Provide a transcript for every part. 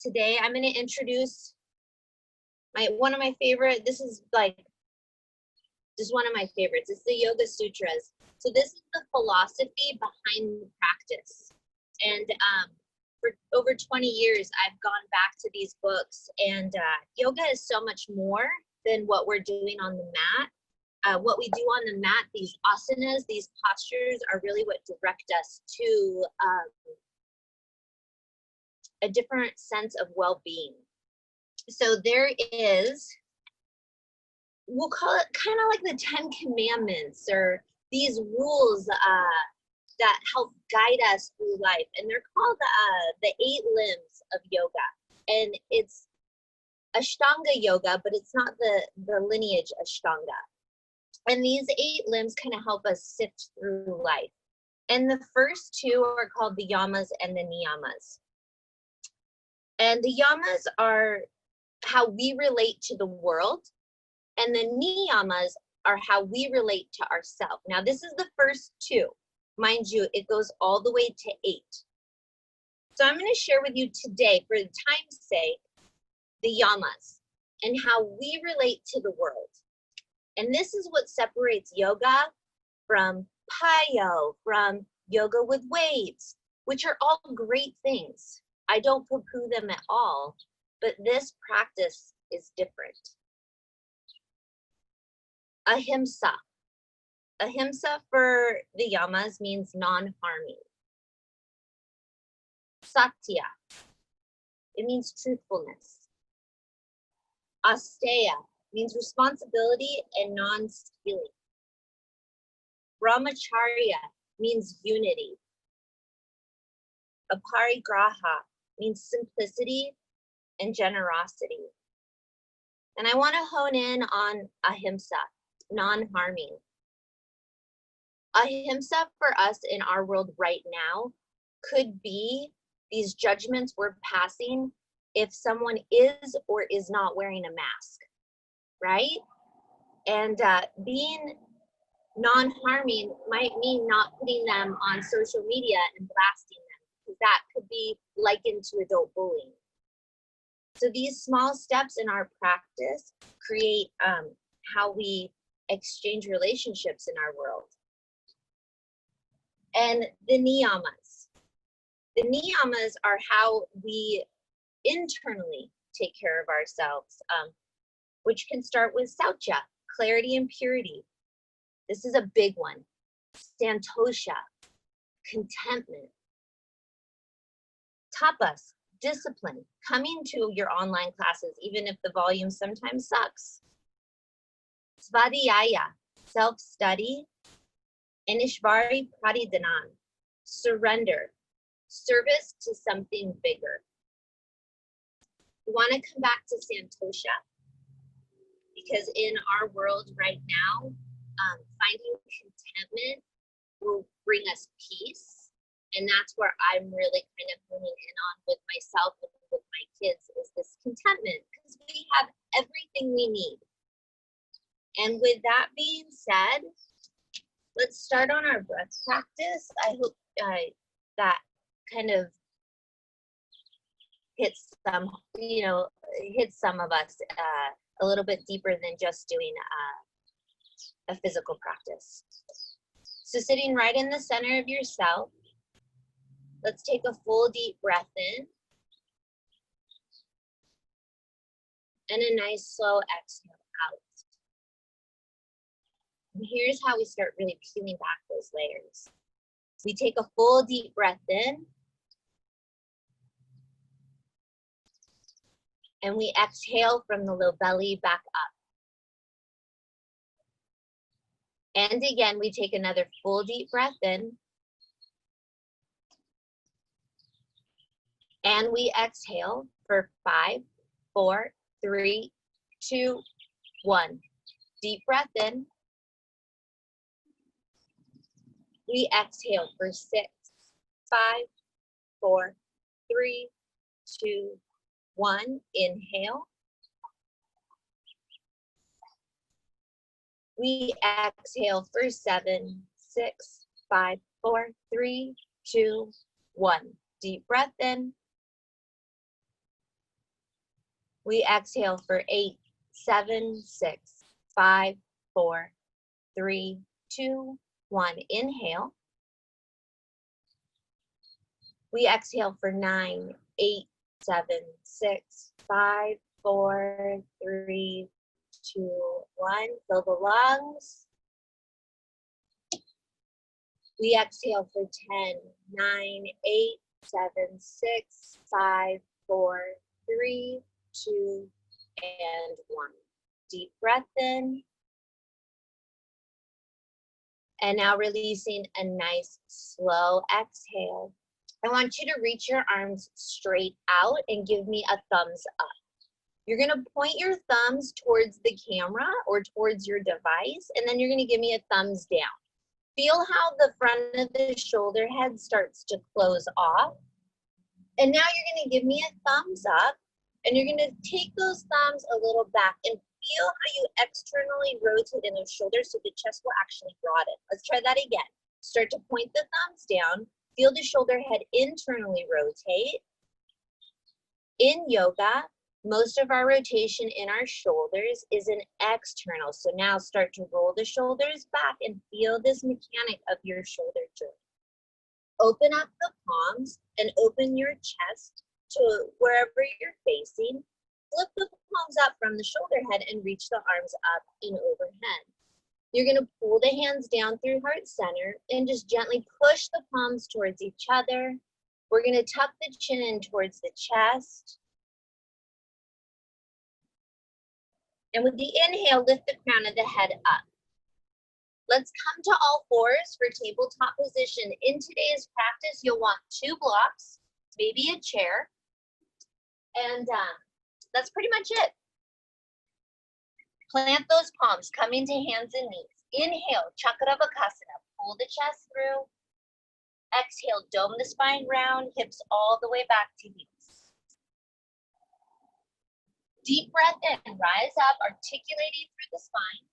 today I'm going to introduce one of my favorite, this is like just one of my favorites. It's the Yoga Sutras. So this is the philosophy behind the practice. And for over 20 years, I've gone back to these books, and yoga is so much more than what we're doing on the mat. What we do on the mat, these asanas, these postures are really what direct us to a different sense of well-being. So there is, we'll call it kind of like the 10 Commandments, or these rules that help guide us through life. And they're called the 8 limbs of yoga. And it's Ashtanga yoga, but it's not the lineage Ashtanga. And these 8 limbs kind of help us sift through life. And the first 2 are called the yamas and the niyamas. And the yamas are how we relate to the world, and the niyamas are how we relate to ourselves. Now, this is the first 2. Mind you, it goes all the way to 8. So I'm going to share with you today, for the time's sake, the yamas and how we relate to the world. And this is what separates yoga from payo, from yoga with weights, which are all great things. I don't poo-poo them at all, but this practice is different. Ahimsa. Ahimsa for the yamas means non-harming. Satya. It means truthfulness. Asteya means responsibility and non-stealing. Brahmacharya means unity. Aparigraha means simplicity and generosity. And I want to hone in on ahimsa, non-harming. Ahimsa for us in our world right now could be these judgments we're passing if someone is or is not wearing a mask, right? And being non-harming might mean not putting them on social media and blasting them, because that could be likened to adult bullying. So these small steps in our practice create how we exchange relationships in our world. And the niyamas. The niyamas are how we internally take care of ourselves, which can start with saucha, clarity and purity. This is a big one. Santosha, contentment. Tapas, discipline, coming to your online classes, even if the volume sometimes sucks. Svadhyaya, self-study. And Ishvari Pradidhanan, surrender, service to something bigger. We want to come back to Santosha, because in our world right now, finding contentment will bring us peace. And that's where I'm really kind of honing in on with myself and with my kids, is this contentment, because we have everything we need. And with that being said, let's start on our breath practice. I hope that kind of hits some, hits some of us a little bit deeper than just doing a physical practice. So sitting right in the center of yourself, let's take a full deep breath in and a nice slow exhale out. And here's how we start really peeling back those layers. We take a full deep breath in, and we exhale from the low belly back up. And again, we take another full deep breath in, and we exhale for 5, 4, 3, 2, 1. Deep breath in. We exhale for 6, 5, 4, 3, 2, 1. Inhale. We exhale for 7, 6, 5, 4, 3, 2, 1. Deep breath in. We exhale for 8, 7, 6, 5, 4, 3, 2, 1. Inhale. We exhale for 9, 8, 7, 6, 5, 4, 3, 2, 1. Fill the lungs. We exhale for 10, 9, 8, 7, 6, 5, 4, 3, 2, and 1. Deep breath in. And now releasing a nice slow exhale. I want you to reach your arms straight out and give me a thumbs up. You're gonna point your thumbs towards the camera or towards your device, and then you're gonna give me a thumbs down. Feel how the front of the shoulder head starts to close off. And now you're gonna give me a thumbs up, and you're gonna take those thumbs a little back and feel how you externally rotate in those shoulders so the chest will actually broaden. Let's try that again. Start to point the thumbs down. Feel the shoulder head internally rotate. In yoga, most of our rotation in our shoulders is an external. So now start to roll the shoulders back and feel this mechanic of your shoulder joint. Open up the palms and open your chest to wherever you're facing. Flip the palms up from the shoulder head and reach the arms up and overhead. You're gonna pull the hands down through heart center and just gently push the palms towards each other. We're gonna tuck the chin in towards the chest. And with the inhale, lift the crown of the head up. Let's come to all fours for tabletop position. In today's practice, you'll want 2 blocks, maybe a chair, and that's pretty much it. Plant those palms, come into hands and knees. Inhale, Chakravakasana, pull the chest through. Exhale, dome the spine round, hips all the way back to heels. Deep breath in, rise up, articulating through the spine.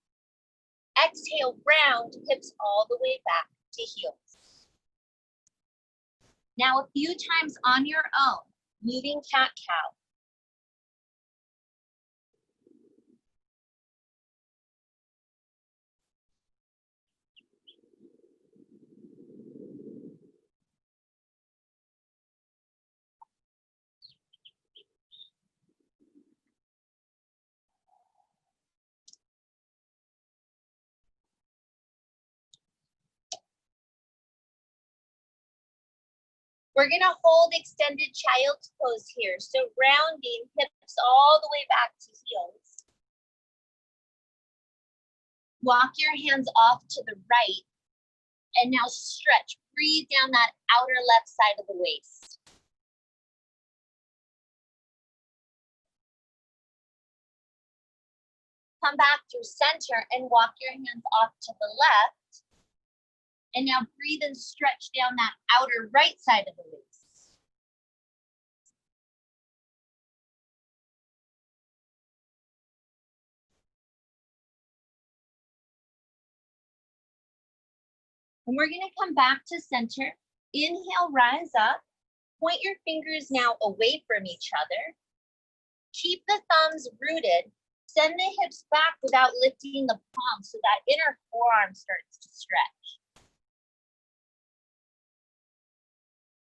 Exhale, round, hips all the way back to heels. Now a few times on your own, moving cat-cow. We're gonna hold extended child's pose here. So rounding, hips all the way back to heels. Walk your hands off to the right. And now stretch, breathe down that outer left side of the waist. Come back through center and walk your hands off to the left. And now breathe and stretch down that outer right side of the waist. And we're gonna come back to center. Inhale, rise up. Point your fingers now away from each other. Keep the thumbs rooted. Send the hips back without lifting the palms so that inner forearm starts to stretch.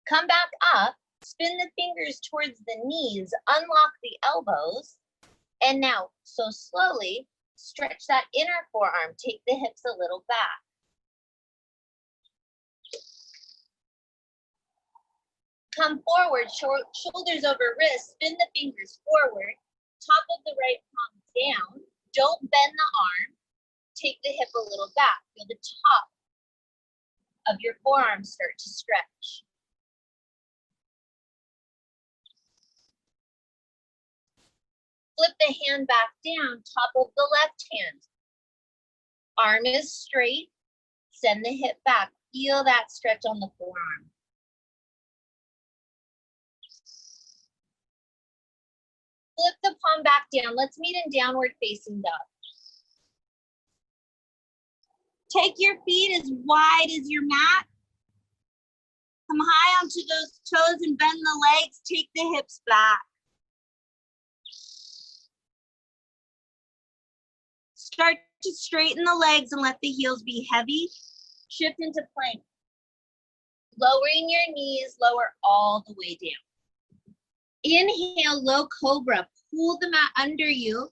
Come back up, spin the fingers towards the knees, unlock the elbows, and now, so slowly, stretch that inner forearm, take the hips a little back. Come forward, shoulders over wrists, spin the fingers forward, top of the right palm down, don't bend the arm, take the hip a little back, feel the top of your forearm start to stretch. Flip the hand back down, top of the left hand. Arm is straight, send the hip back. Feel that stretch on the forearm. Flip the palm back down. Let's meet in downward facing dog. Take your feet as wide as your mat. Come high onto those toes and bend the legs. Take the hips back. Start to straighten the legs and let the heels be heavy. Shift into plank. Lowering your knees, lower all the way down. Inhale, low cobra. Pull the mat under you.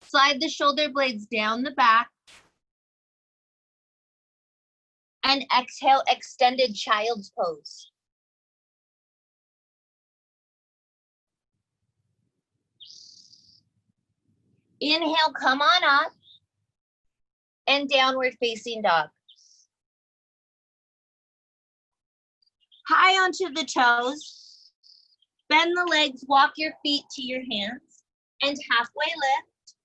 Slide the shoulder blades down the back. And exhale, extended child's pose. Inhale, come on up. And downward facing dog. High onto the toes. Bend the legs, walk your feet to your hands. And halfway lift.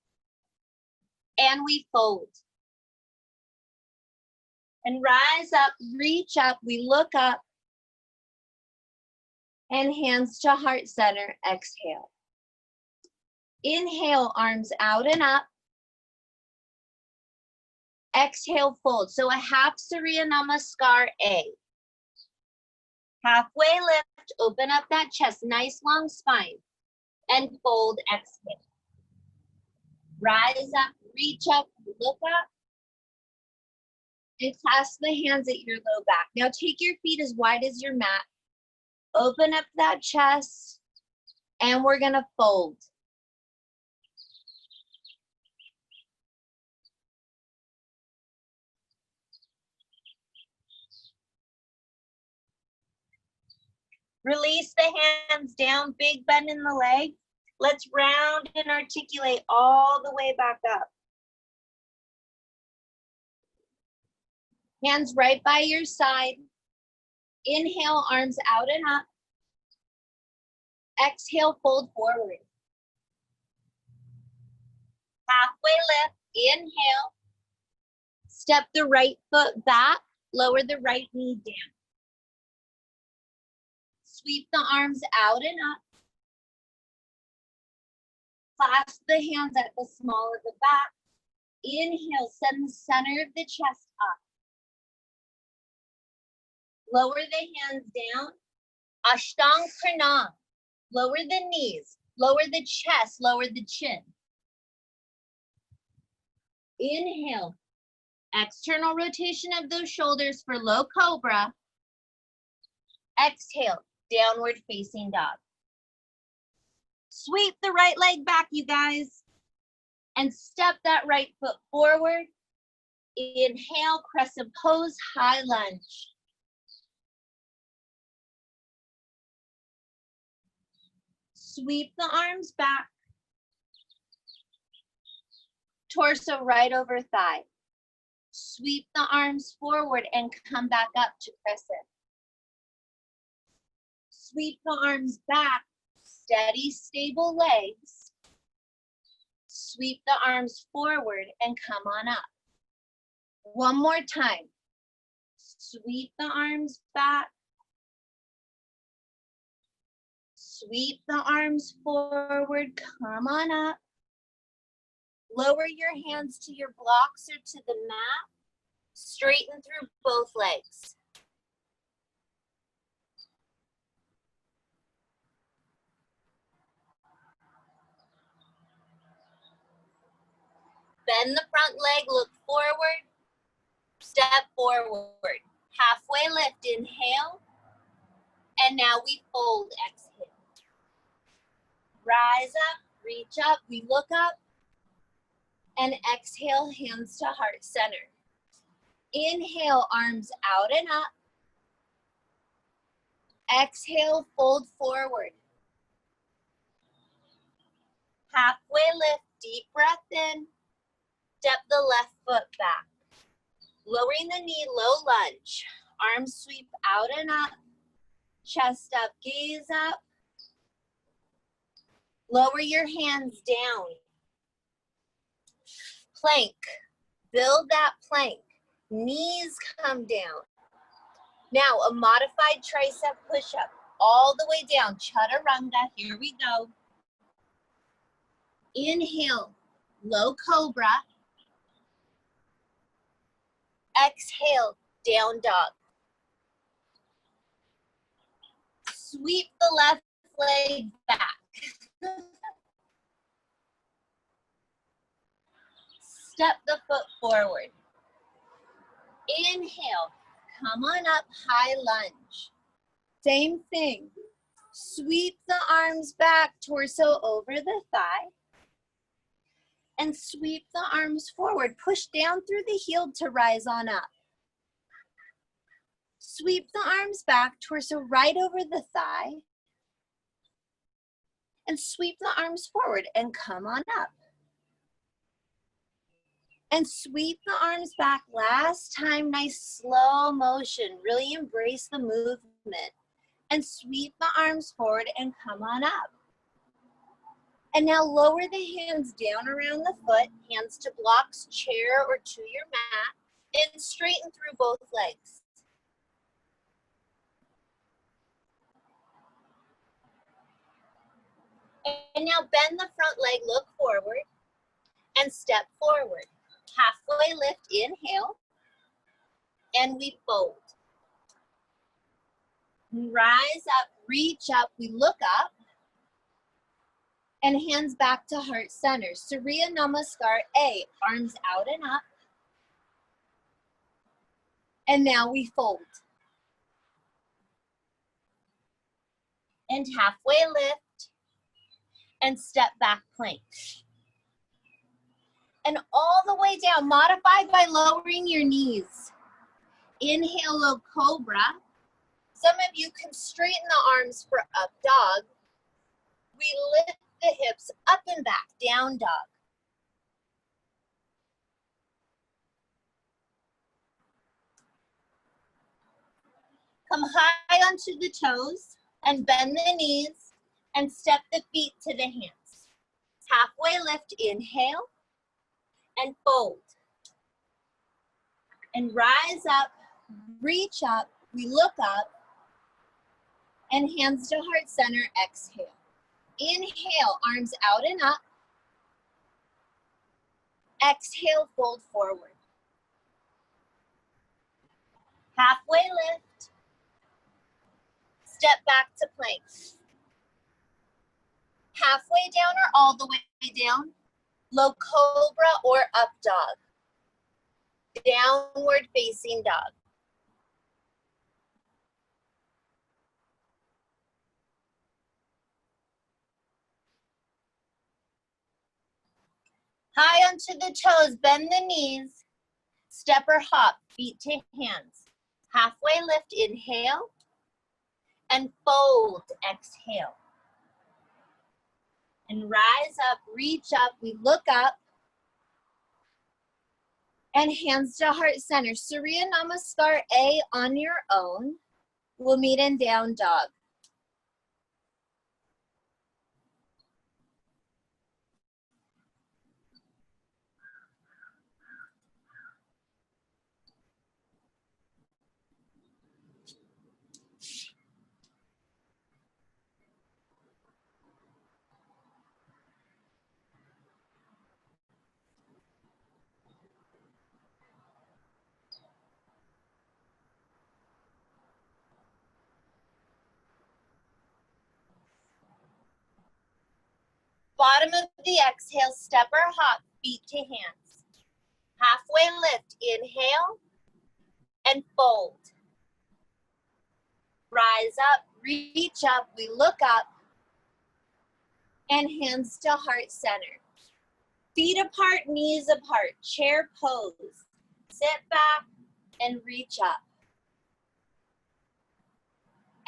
And we fold. And rise up, reach up, we look up. And hands to heart center, exhale. Inhale, arms out and up. Exhale, fold. So a half Surya Namaskar A. Halfway lift, open up that chest, nice long spine. And fold, exhale. Rise up, reach up, look up. And clasp the hands at your low back. Now take your feet as wide as your mat. Open up that chest. And we're gonna fold. Release the hands down, big bend in the leg. Let's round and articulate all the way back up. Hands right by your side. Inhale, arms out and up. Exhale, fold forward. Halfway lift, inhale. Step the right foot back, lower the right knee down. Sweep the arms out and up. Clasp the hands at the small of the back. Inhale, send the center of the chest up. Lower the hands down. Ashtanga Pranam. Lower the knees, lower the chest, lower the chin. Inhale. External rotation of those shoulders for low cobra. Exhale, downward facing dog. Sweep the right leg back, you guys. And step that right foot forward. Inhale, crescent pose, high lunge. Sweep the arms back. Torso right over thigh. Sweep the arms forward and come back up to crescent. Sweep the arms back. Steady, stable legs. Sweep the arms forward and come on up. One more time. Sweep the arms back. Sweep the arms forward, come on up. Lower your hands to your blocks or to the mat. Straighten through both legs. Bend the front leg, look forward. Step forward. Halfway lift, inhale. And now we fold, exhale. Rise up, reach up, we look up. And exhale, hands to heart center. Inhale, arms out and up. Exhale, fold forward. Halfway lift, deep breath in. Step the left foot back. Lowering the knee, low lunge. Arms sweep out and up. Chest up, gaze up. Lower your hands down. Plank. Build that plank. Knees come down. Now a modified tricep push-up. All the way down. Chaturanga. Here we go. Inhale. Low cobra. Exhale. Down dog. Sweep the left leg back. step the foot forward. Inhale, come on up, high lunge. Same thing. Sweep the arms back, torso over the thigh. And sweep the arms forward. Push down through the heel to rise on up. Sweep the arms back, torso right over the thigh. And sweep the arms forward and come on up. And sweep the arms back. Last time, nice slow motion. Really embrace the movement. And sweep the arms forward and come on up. And now lower the hands down around the foot, hands to blocks, chair, or to your mat, and straighten through both legs. And now bend the front leg, look forward, and step forward. Halfway lift, inhale, and we fold. Rise up, reach up, we look up, and hands back to heart center. Surya Namaskar, A, arms out and up. And now we fold. And halfway lift, and step back plank. And all the way down, modify by lowering your knees. Inhale, low cobra. Some of you can straighten the arms for up dog. We lift the hips up and back, down dog. Come high onto the toes and bend the knees and step the feet to the hands. Halfway lift, inhale and fold. And rise up, reach up, we look up, and hands to heart center, exhale. Inhale, arms out and up. Exhale, fold forward. Halfway lift. Step back to plank. Halfway down or all the way down. Low cobra or up dog. Downward facing dog. High onto the toes, bend the knees. Step or hop, feet to hands. Halfway lift, inhale. And fold, exhale. And rise up, reach up, we look up. And hands to heart center. Surya Namaskar, A, on your own. We'll meet in down dog. Bottom of the exhale, step or hop, feet to hands. Halfway lift, inhale and fold. Rise up, reach up, we look up, and hands to heart center. Feet apart, knees apart, chair pose. Sit back and reach up.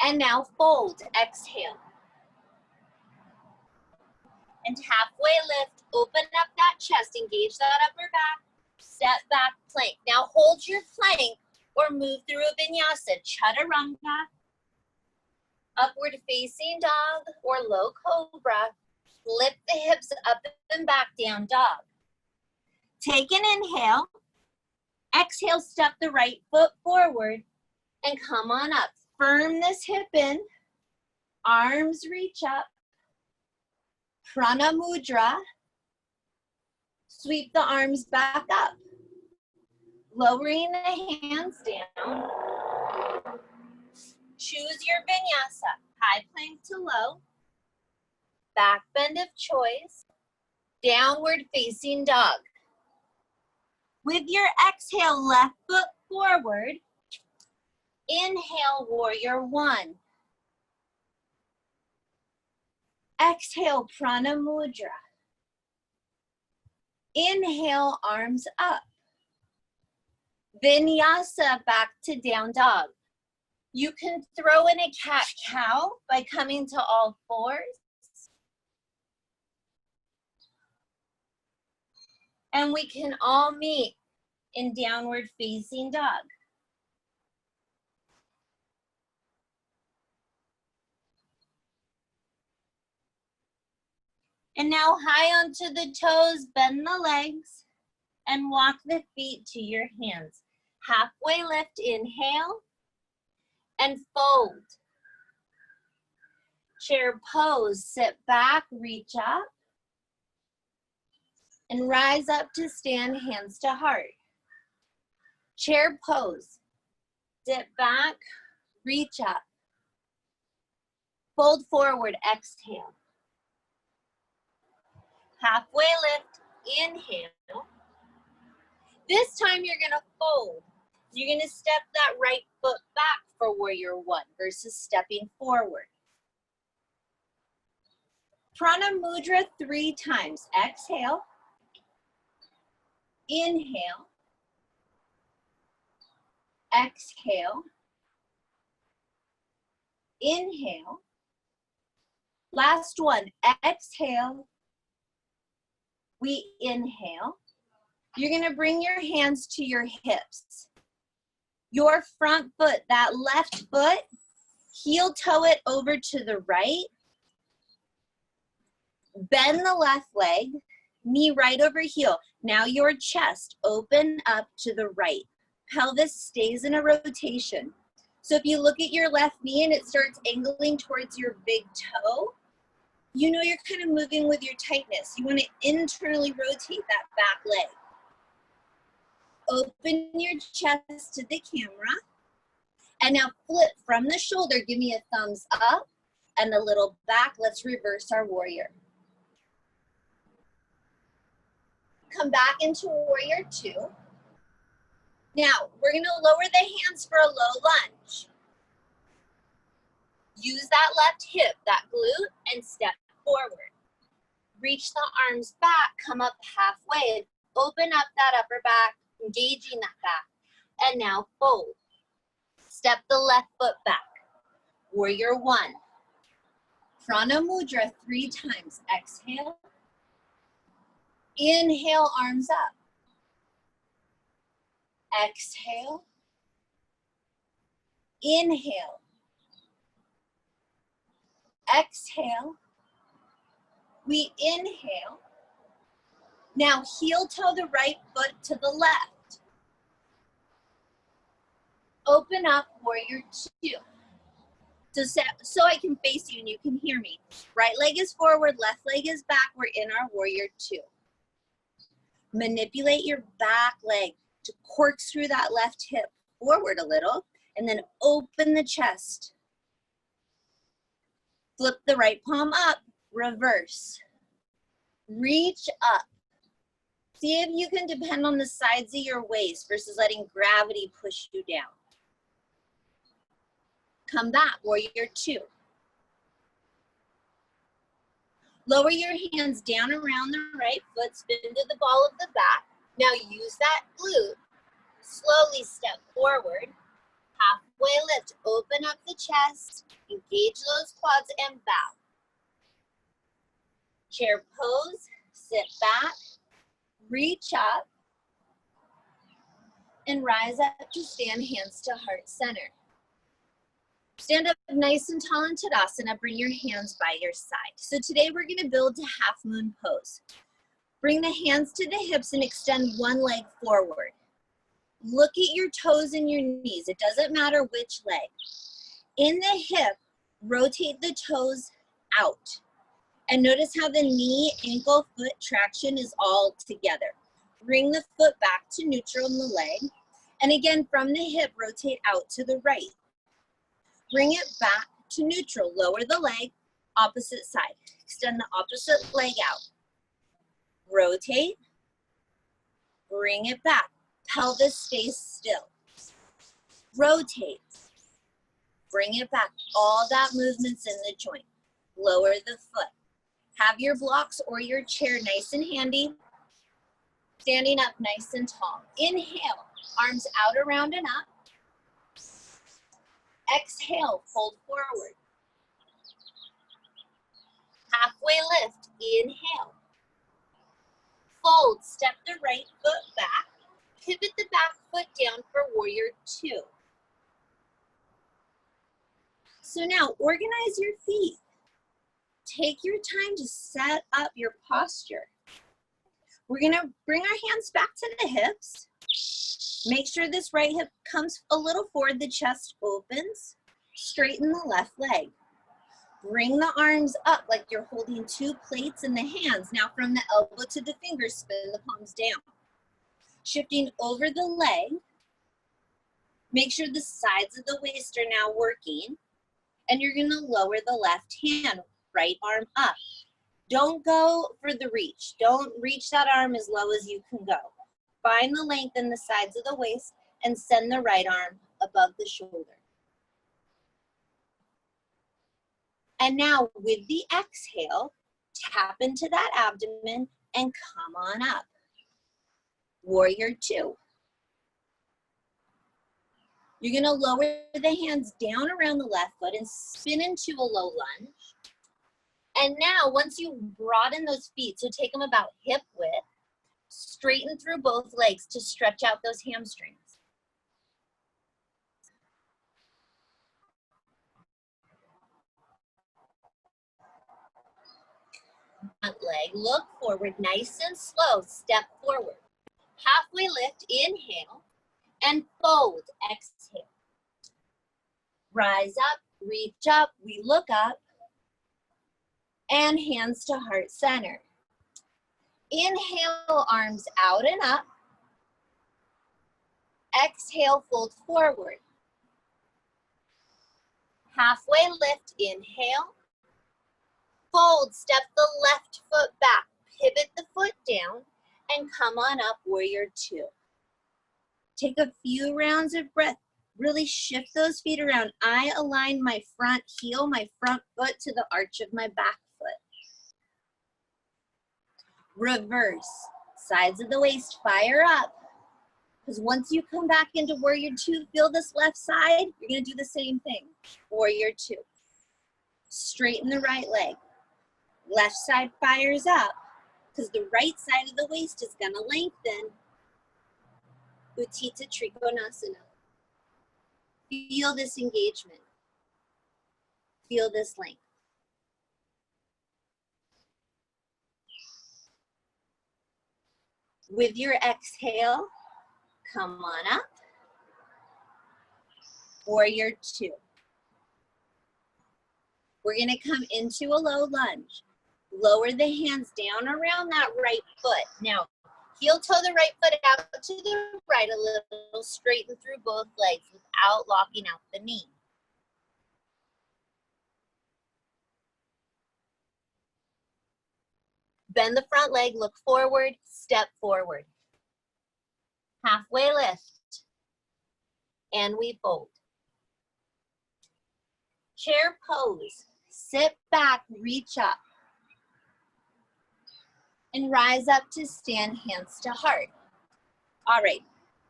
And now fold, exhale. And halfway lift, open up that chest, engage that upper back, step back plank. Now hold your plank or move through a vinyasa, chaturanga, upward facing dog or low cobra. Lift the hips up and back, down dog. Take an inhale, exhale, step the right foot forward and come on up. Firm this hip in, arms reach up. Prana mudra. Sweep the arms back up. Lowering the hands down. Choose your vinyasa. High plank to low. Back bend of choice. Downward facing dog. With your exhale, left foot forward. Inhale, warrior one. Exhale, prana mudra. Inhale, arms up. Vinyasa, back to down dog. You can throw in a cat-cow by coming to all fours. And we can all meet in downward facing dog. And now high onto the toes, bend the legs, and walk the feet to your hands. Halfway lift, inhale, and fold. Chair pose, sit back, reach up, and rise up to stand, hands to heart. Chair pose, sit back, reach up, fold forward, exhale. Halfway lift, inhale. This time you're gonna fold. You're gonna step that right foot back for warrior one versus stepping forward. Prana mudra 3 times. Exhale, inhale, exhale, inhale. Last one, exhale. We inhale. You're gonna bring your hands to your hips. Your front foot, that left foot, heel toe it over to the right. Bend the left leg, knee right over heel. Now your chest, open up to the right. Pelvis stays in a rotation. So if you look at your left knee and it starts angling towards your big toe, you know you're kind of moving with your tightness. You want to internally rotate that back leg. Open your chest to the camera. And now flip from the shoulder. Give me a thumbs up and a little back. Let's reverse our warrior. Come back into warrior two. Now, we're going to lower the hands for a low lunge. Use that left hip, that glute, and step forward. Reach the arms back, come up halfway, open up that upper back, engaging that back. And now fold. Step the left foot back. Warrior one. Prana mudra 3 times. Exhale. Inhale, arms up. Exhale. Inhale. Exhale. We inhale. Now heel toe the right foot to the left. Open up, warrior two. So I can face you and you can hear me. Right leg is forward, left leg is back. We're in our warrior two. Manipulate your back leg to corkscrew that left hip forward a little and then open the chest. Flip the right palm up, reverse. Reach up. See if you can depend on the sides of your waist versus letting gravity push you down. Come back, warrior two. Lower your hands down around the right foot, spin to the ball of the back. Now use that glute. Slowly step forward. Halfway lift, open up the chest, engage those quads and bow. Chair pose, sit back, reach up, and rise up to stand, hands to heart center. Stand up nice and tall in Tadasana, bring your hands by your side. So today we're gonna build to half moon pose. Bring the hands to the hips and extend one leg forward. Look at your toes and your knees. It doesn't matter which leg. In the hip, rotate the toes out. And notice how the knee, ankle, foot traction is all together. Bring the foot back to neutral in the leg. And again, from the hip, rotate out to the right. Bring it back to neutral. Lower the leg, opposite side. Extend the opposite leg out. Rotate. Bring it back. Pelvis stays still. Rotate. Bring it back. All that movement's in the joint. Lower the foot. Have your blocks or your chair nice and handy. Standing up nice and tall. Inhale, arms out, around, and up. Exhale, fold forward. Halfway lift, inhale. Fold, step the right foot back. Pivot the back foot down for warrior two. So now organize your feet. Take your time to set up your posture. We're gonna bring our hands back to the hips. Make sure this right hip comes a little forward, the chest opens. Straighten the left leg. Bring the arms up like you're holding two plates in the hands. Now from the elbow to the fingers, spin the palms down. Shifting over the leg. Make sure the sides of the waist are now working. And you're gonna lower the left hand, right arm up. Don't go for the reach. Don't reach that arm as low as you can go. Find the length in the sides of the waist and send the right arm above the shoulder. And now with the exhale, tap into that abdomen and come on up. Warrior two. You're gonna lower the hands down around the left foot and spin into a low lunge. And now once you broaden those feet, so take them about hip width, straighten through both legs to stretch out those hamstrings. Front leg, look forward, nice and slow, step forward. Halfway lift, inhale, and fold, exhale. Rise up, reach up, we look up, and hands to heart center. Inhale, arms out and up. Exhale, fold forward. Halfway lift, inhale. Fold, step the left foot back, pivot the foot down, and come on up, warrior two. Take a few rounds of breath. Really shift those feet around. I align my front heel, my front foot to the arch of my back foot. Reverse, sides of the waist, fire up. Because once you come back into warrior two, feel this left side, you're gonna do the same thing. Warrior two. Straighten the right leg. Left side fires up, because the right side of the waist is gonna lengthen. Utthita Trikonasana. Feel this engagement. Feel this length. With your exhale, come on up. Warrior two. We're gonna come into a low lunge. Lower the hands down around that right foot. Now, heel toe the right foot out to the right a little, straighten through both legs without locking out the knee. Bend the front leg, look forward, step forward. Halfway lift, and we fold. Chair pose, sit back, reach up. And rise up to stand, hands to heart. All right,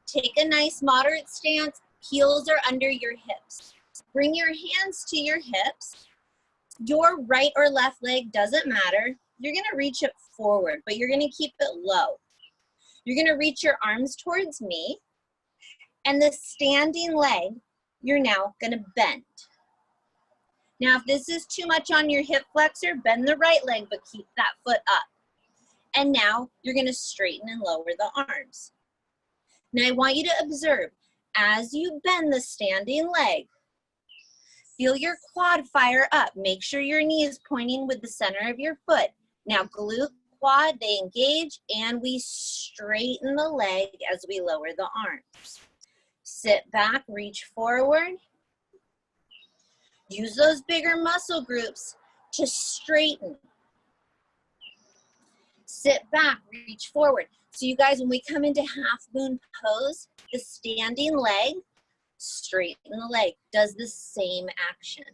take a nice moderate stance, heels are under your hips. Bring your hands to your hips. Your right or left leg doesn't matter. You're gonna reach it forward, but you're gonna keep it low. You're gonna reach your arms towards me, and the standing leg, you're now gonna bend. Now, if this is too much on your hip flexor, bend the right leg, but keep that foot up. And now you're gonna straighten and lower the arms. Now I want you to observe, as you bend the standing leg, feel your quad fire up. Make sure your knee is pointing with the center of your foot. Now glute, quad, they engage, and we straighten the leg as we lower the arms. Sit back, reach forward. Use those bigger muscle groups to straighten. Sit back, reach forward. So you guys, when we come into half moon pose, the standing leg, straighten the leg, does the same action.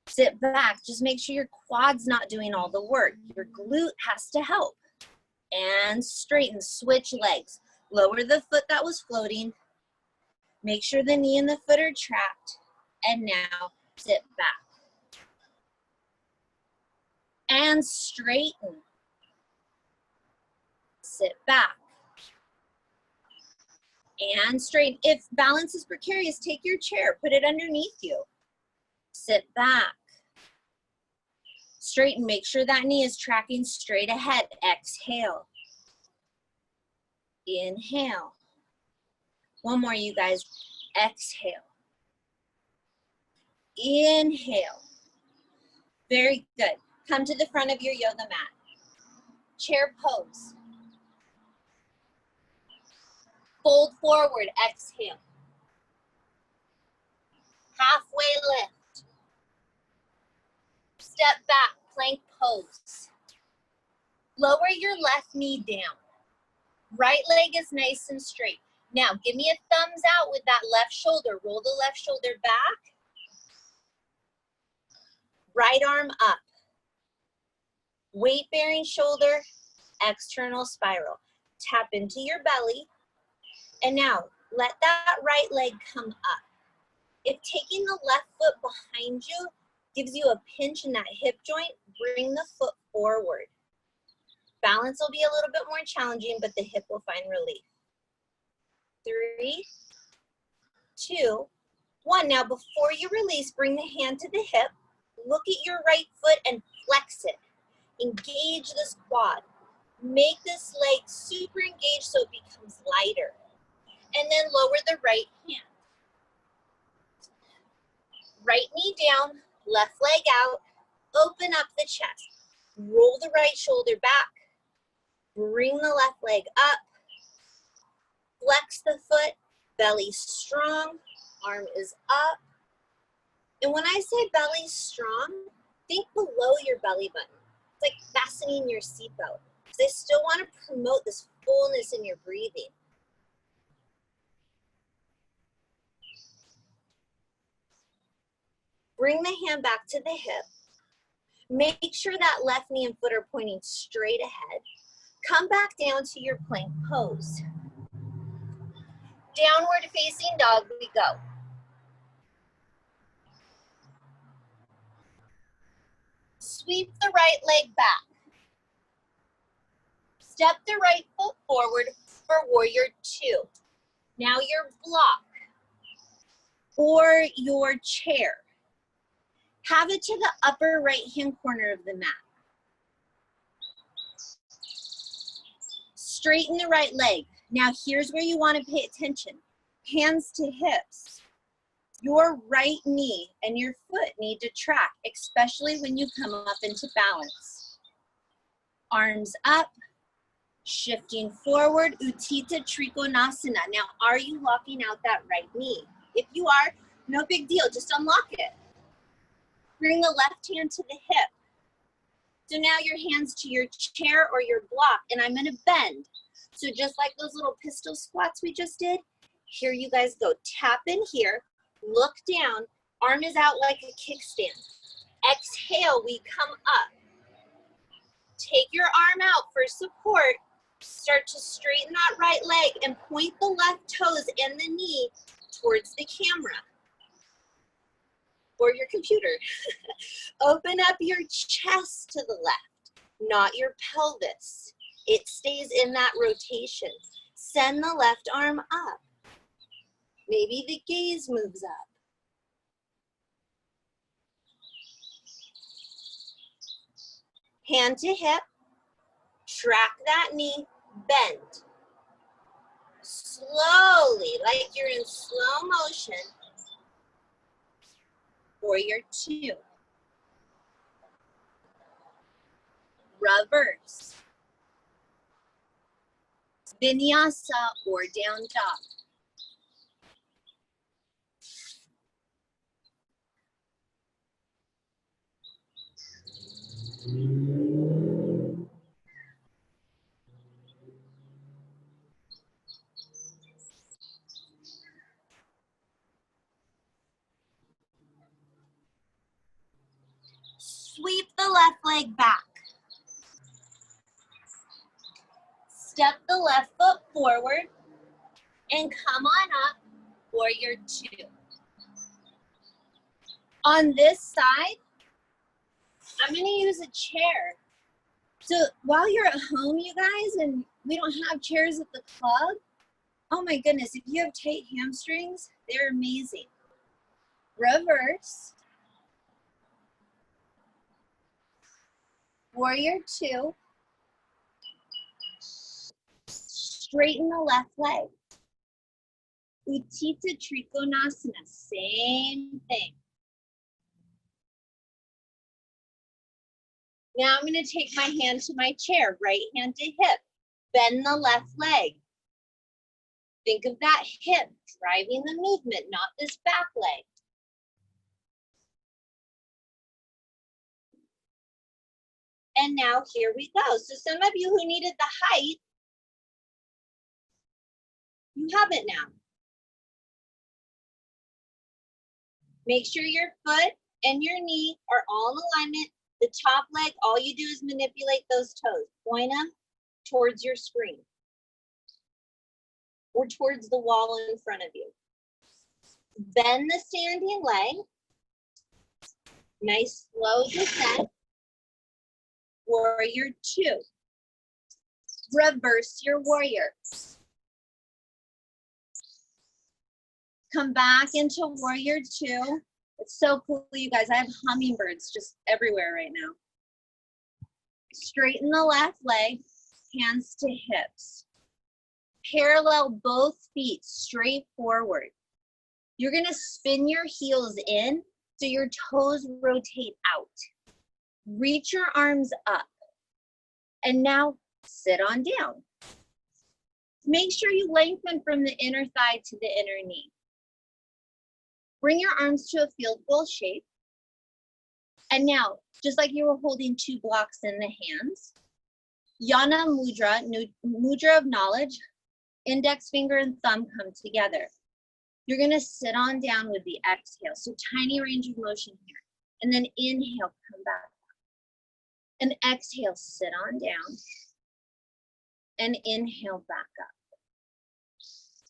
Sit back, just make sure your quad's not doing all the work. Your glute has to help. And straighten, switch legs. Lower the foot that was floating. Make sure the knee and the foot are trapped. And now sit back. And straighten. Sit back. And straighten. If balance is precarious, take your chair, put it underneath you. Sit back. Straighten, make sure that knee is tracking straight ahead. Exhale. Inhale. One more, you guys. Exhale. Inhale. Very good. Come to the front of your yoga mat. Chair pose. Fold forward, exhale. Halfway lift. Step back, plank pose. Lower your left knee down. Right leg is nice and straight. Now, give me a thumbs out with that left shoulder. Roll the left shoulder back. Right arm up. Weight-bearing shoulder, external spiral. Tap into your belly. And now, let that right leg come up. If taking the left foot behind you gives you a pinch in that hip joint, bring the foot forward. Balance will be a little bit more challenging, but the hip will find relief. 3, 2, 1. Now, before you release, bring the hand to the hip. Look at your right foot and flex it. Engage this quad. Make this leg super engaged so it becomes lighter. And then lower the right hand. Right knee down, left leg out. Open up the chest. Roll the right shoulder back. Bring the left leg up. Flex the foot. Belly strong. Arm is up. And when I say belly strong, think below your belly button. It's like fastening your seatbelt. Because I still want to promote this fullness in your breathing. Bring the hand back to the hip. Make sure that left knee and foot are pointing straight ahead. Come back down to your plank pose. Downward facing dog we go. Sweep the right leg back. Step the right foot forward for warrior 2. Now your block or your chair. Have it to the upper right-hand corner of the mat. Straighten the right leg. Now here's where you want to pay attention. Hands to hips. Your right knee and your foot need to track, especially when you come up into balance. Arms up, shifting forward, Utthita Trikonasana. Now, are you locking out that right knee? If you are, no big deal, just unlock it. Bring the left hand to the hip. So now your hands to your chair or your block, and I'm gonna bend. So just like those little pistol squats we just did, here you guys go. Tap in here, look down, arm is out like a kickstand. Exhale, we come up. Take your arm out for support. Start to straighten that right leg and point the left toes and the knee towards the camera or your computer. Open up your chest to the left, not your pelvis. It stays in that rotation. Send the left arm up. Maybe the gaze moves up. Hand to hip, track that knee, bend. Slowly, like you're in slow motion. Warrior 2. Reverse. Vinyasa or down dog. leg back. Step the left foot forward and come on up, warrior two. On this side, I'm gonna use a chair. So while you're at home, you guys, and we don't have chairs at the club, oh my goodness, if you have tight hamstrings, they're amazing. Reverse. Warrior two. Straighten the left leg. Uttita Trikonasana, same thing. Now I'm going to take my hand to my chair, right hand to hip. Bend the left leg. Think of that hip driving the movement, not this back leg. And now here we go. So some of you who needed the height, you have it now. Make sure your foot and your knee are all in alignment. The top leg, all you do is manipulate those toes. Point them towards your screen or towards the wall in front of you. Bend the standing leg. Nice slow descent. Warrior two. Reverse your warrior. Come back into warrior two. It's so cool, you guys. I have hummingbirds just everywhere right now. Straighten the left leg, hands to hips. Parallel both feet straight forward. You're gonna spin your heels in so your toes rotate out. Reach your arms up. And now sit on down. Make sure you lengthen from the inner thigh to the inner knee. Bring your arms to a field goal shape. And now, just like you were holding two blocks in the hands, Yana Mudra, Mudra of knowledge, index finger and thumb come together. You're gonna sit on down with the exhale. So tiny range of motion here. And then inhale, come back. And exhale, sit on down. And inhale, back up.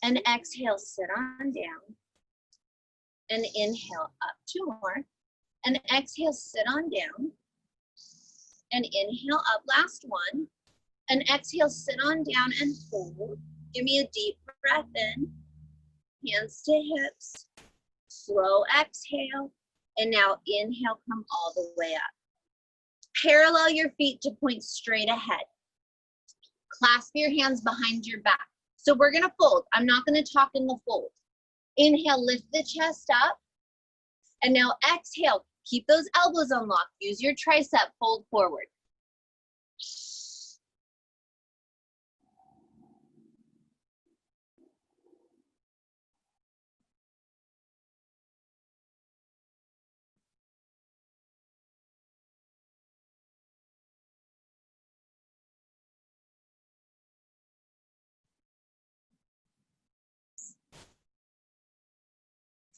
And exhale, sit on down. And inhale up, two more. And exhale, sit on down. And inhale up, last one. And exhale, sit on down and hold. Give me a deep breath in. Hands to hips. Slow exhale. And now inhale, come all the way up. Parallel your feet to point straight ahead. Clasp your hands behind your back. So we're gonna fold. I'm not gonna talk in the fold. Inhale, lift the chest up. And now exhale, keep those elbows unlocked. Use your tricep, fold forward.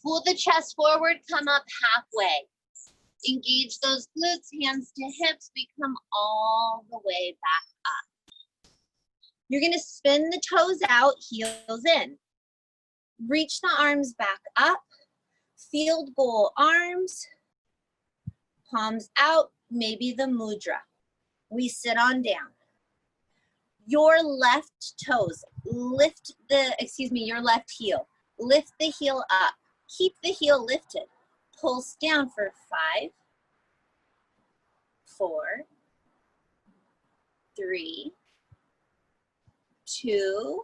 Pull the chest forward, come up halfway. Engage those glutes, hands to hips. We come all the way back up. You're gonna spin the toes out, heels in. Reach the arms back up. Field goal arms. Palms out, maybe the mudra. We sit on down. Your left toes, lift the, your left heel. Lift the heel up. Keep the heel lifted. Pulse down for 5, 4, 3, 2,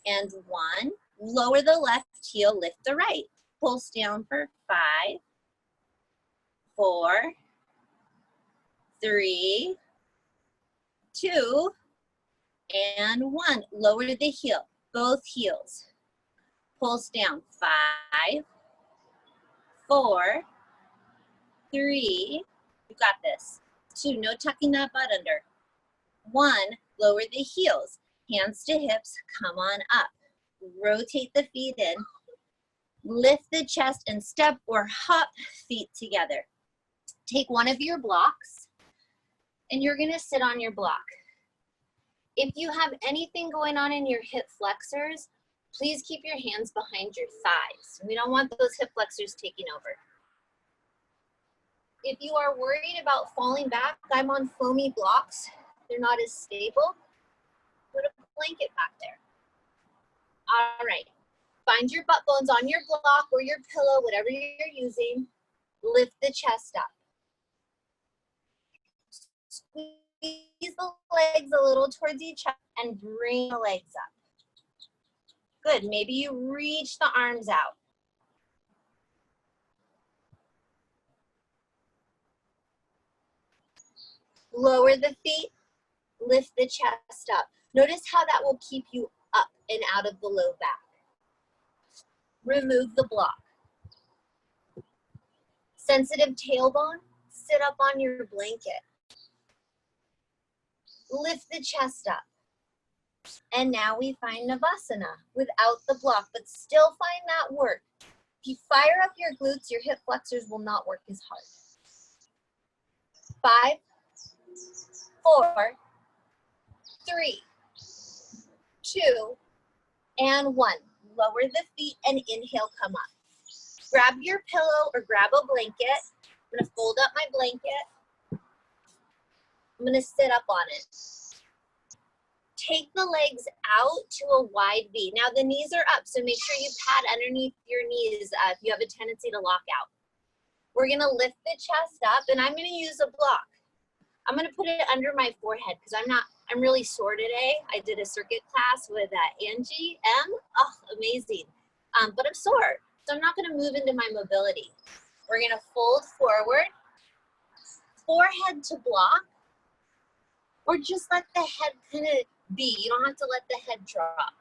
and 1. Lower the left heel, lift the right. Pulse down for 5, 4, 3, 2, and 1. Lower the heel, both heels. Pulse down, 5, 4, 3, you got this. 2, no tucking that butt under. 1, lower the heels, hands to hips, come on up. Rotate the feet in, lift the chest and step or hop feet together. Take one of your blocks and you're gonna sit on your block. If you have anything going on in your hip flexors, please keep your hands behind your thighs. We don't want those hip flexors taking over. If you are worried about falling back, I'm on foamy blocks. They're not as stable. Put a blanket back there. All right, find your butt bones on your block or your pillow, whatever you're using. Lift the chest up. Squeeze the legs a little towards each other and bring the legs up. Good, maybe you reach the arms out. Lower the feet, lift the chest up. Notice how that will keep you up and out of the low back. Remove the block. Sensitive tailbone, sit up on your blanket. Lift the chest up. And now we find Navasana without the block, but still find that work. If you fire up your glutes, your hip flexors will not work as hard. 5, 4, 3, 2, and 1. Lower the feet and inhale, come up. Grab your pillow or grab a blanket. I'm gonna fold up my blanket. I'm gonna sit up on it. Take the legs out to a wide V. Now the knees are up, so make sure you pad underneath your knees if you have a tendency to lock out. We're gonna lift the chest up, and I'm gonna use a block. I'm gonna put it under my forehead because I'm really sore today. I did a circuit class with Angie M. Oh, amazing. But I'm sore, so I'm not gonna move into my mobility. We're gonna fold forward, forehead to block, or just let the head kind of be. You don't have to let the head drop.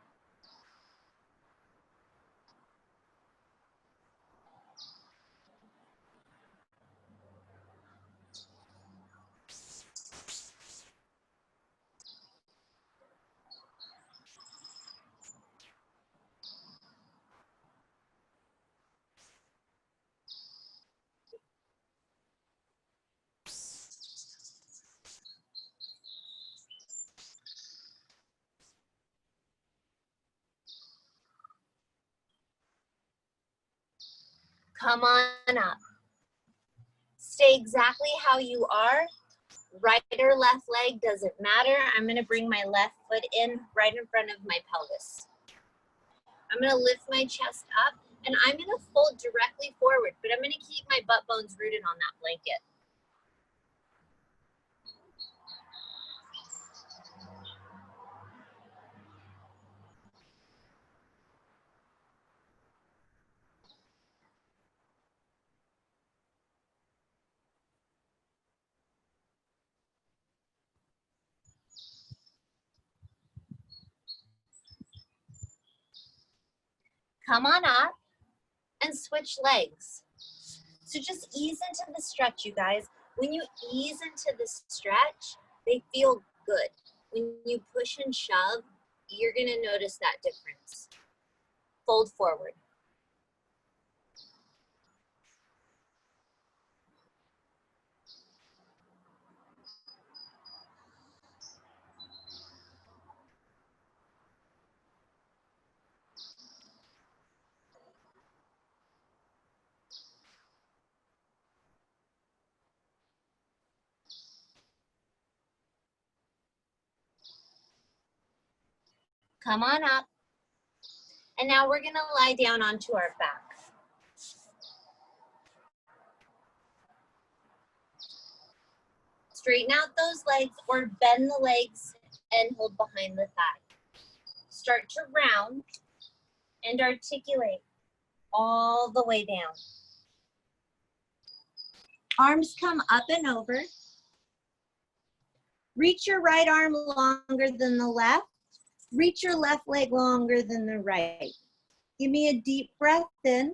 Come on up. Stay exactly how you are. Right or left leg, doesn't matter. I'm gonna bring my left foot in right in front of my pelvis. I'm gonna lift my chest up and I'm gonna fold directly forward, but I'm gonna keep my butt bones rooted on that blanket. Come on up and switch legs. So just ease into the stretch, you guys. When you ease into the stretch, they feel good. When you push and shove, you're gonna notice that difference. Fold forward. Come on up. And now we're gonna lie down onto our back. Straighten out those legs or bend the legs and hold behind the thigh. Start to round and articulate all the way down. Arms come up and over. Reach your right arm longer than the left. Reach your left leg longer than the right. Give me a deep breath in.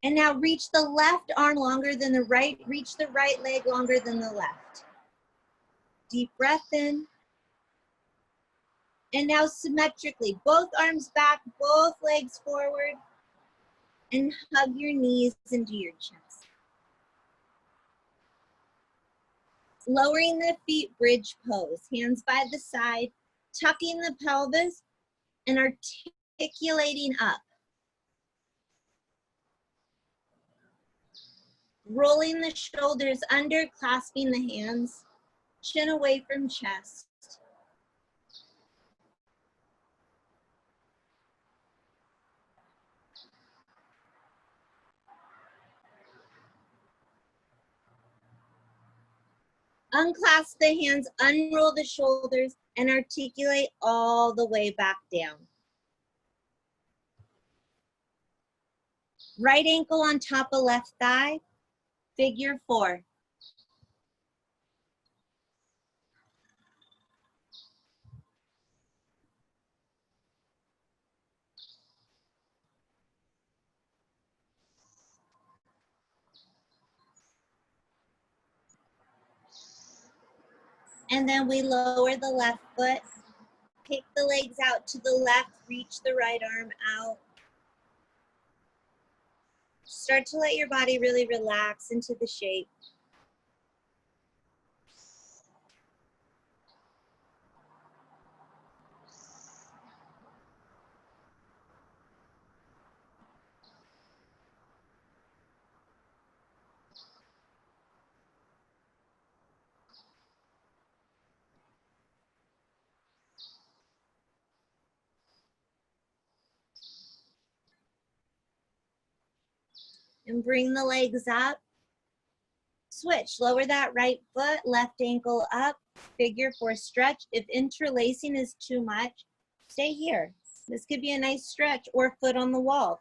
And now reach the left arm longer than the right. Reach the right leg longer than the left. Deep breath in. And now symmetrically, both arms back, both legs forward. And hug your knees into your chest. Lowering the feet, bridge pose. Hands by the side, tucking the pelvis and articulating up. Rolling the shoulders under, clasping the hands, chin away from chest. Unclasp the hands, unroll the shoulders, and articulate all the way back down. Right ankle on top of left thigh, figure 4. And then we lower the left foot, kick the legs out to the left, reach the right arm out. Start to let your body really relax into the shape. And bring the legs up. Switch, lower that right foot, left ankle up, figure 4 stretch. If interlacing is too much, stay here. This could be a nice stretch or foot on the wall.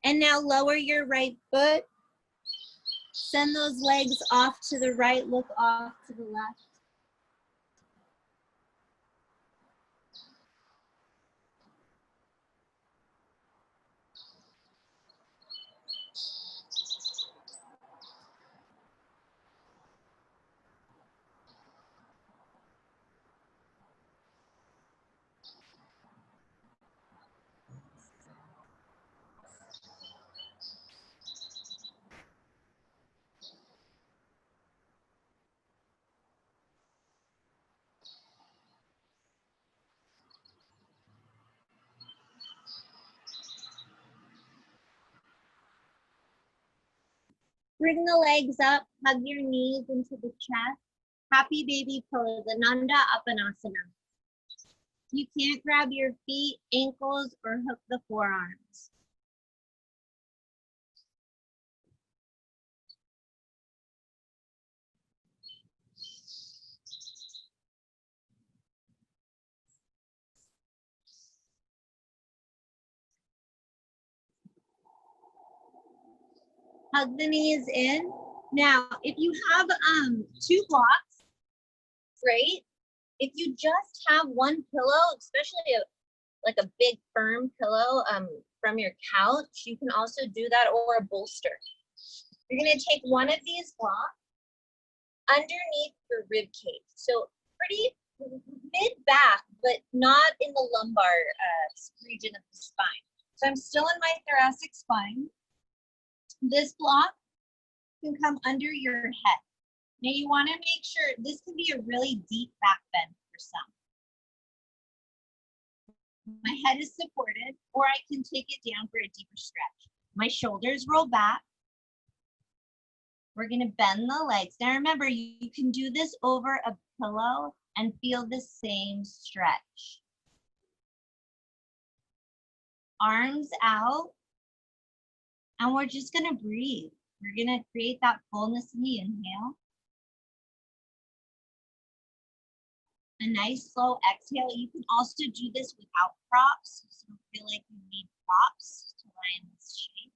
And now lower your right foot. Send those legs off to the right, look off to the left. Bring the legs up, hug your knees into the chest. Happy baby pose, Ananda Apanasana. You can't grab your feet, ankles, or hook the forearms. Hug the knees in. Now, if you have 2 blocks, great. If you just have one pillow, especially like a big firm pillow from your couch, you can also do that, or a bolster. You're gonna take one of these blocks underneath your rib cage. So pretty mid-back, but not in the lumbar region of the spine. So I'm still in my thoracic spine. This block can come under your head. Now you want to make sure this can be a really deep back bend for some. My head is supported, or I can take it down for a deeper stretch. My shoulders roll back. We're going to bend the legs. Now remember, you can do this over a pillow and feel the same stretch. Arms out. And we're just going to breathe. We're going to create that fullness in the inhale. A nice slow exhale. You can also do this without props, so don't feel like you need props to lie in this shape.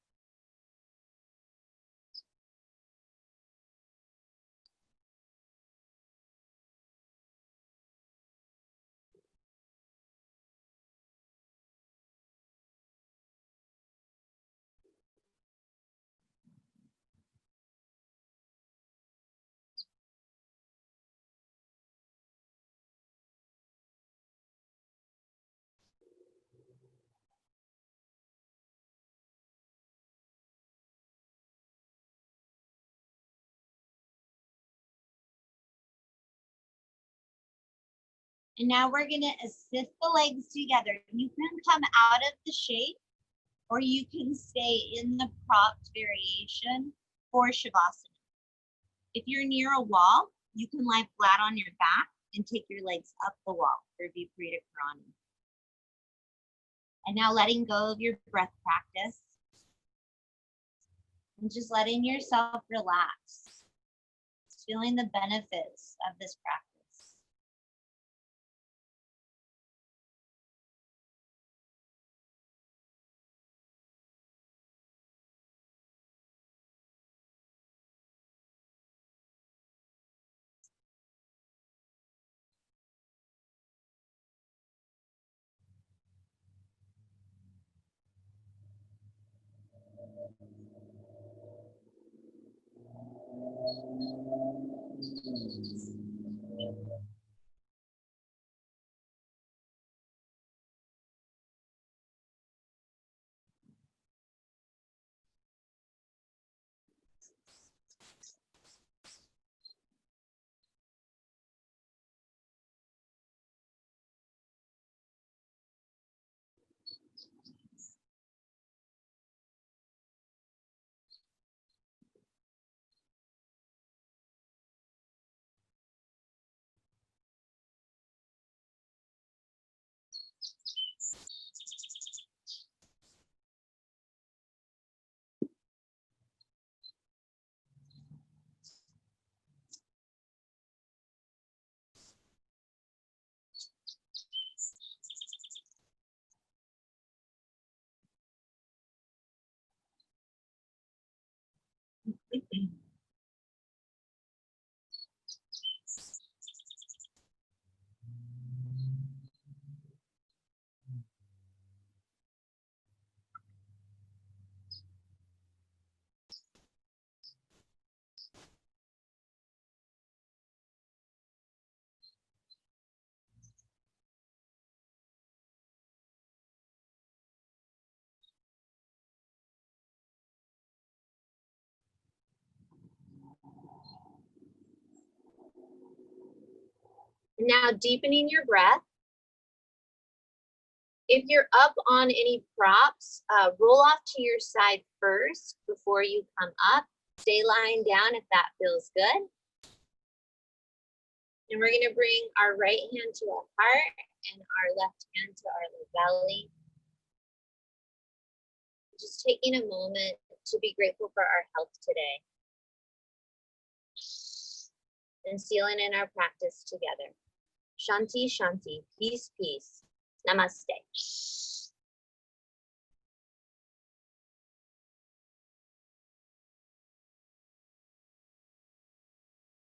And now we're gonna assist the legs together. You can come out of the shape or you can stay in the propped variation for Shavasana. If you're near a wall, you can lie flat on your back and take your legs up the wall for Viparita Karani. And now letting go of your breath practice and just letting yourself relax, just feeling the benefits of this practice. Now deepening your breath. If you're up on any props, roll off to your side first before you come up. Stay lying down if that feels good. And we're gonna bring our right hand to our heart and our left hand to our belly. Just taking a moment to be grateful for our health today. And sealing in our practice together. Shanti, Shanti, peace, peace. Namaste.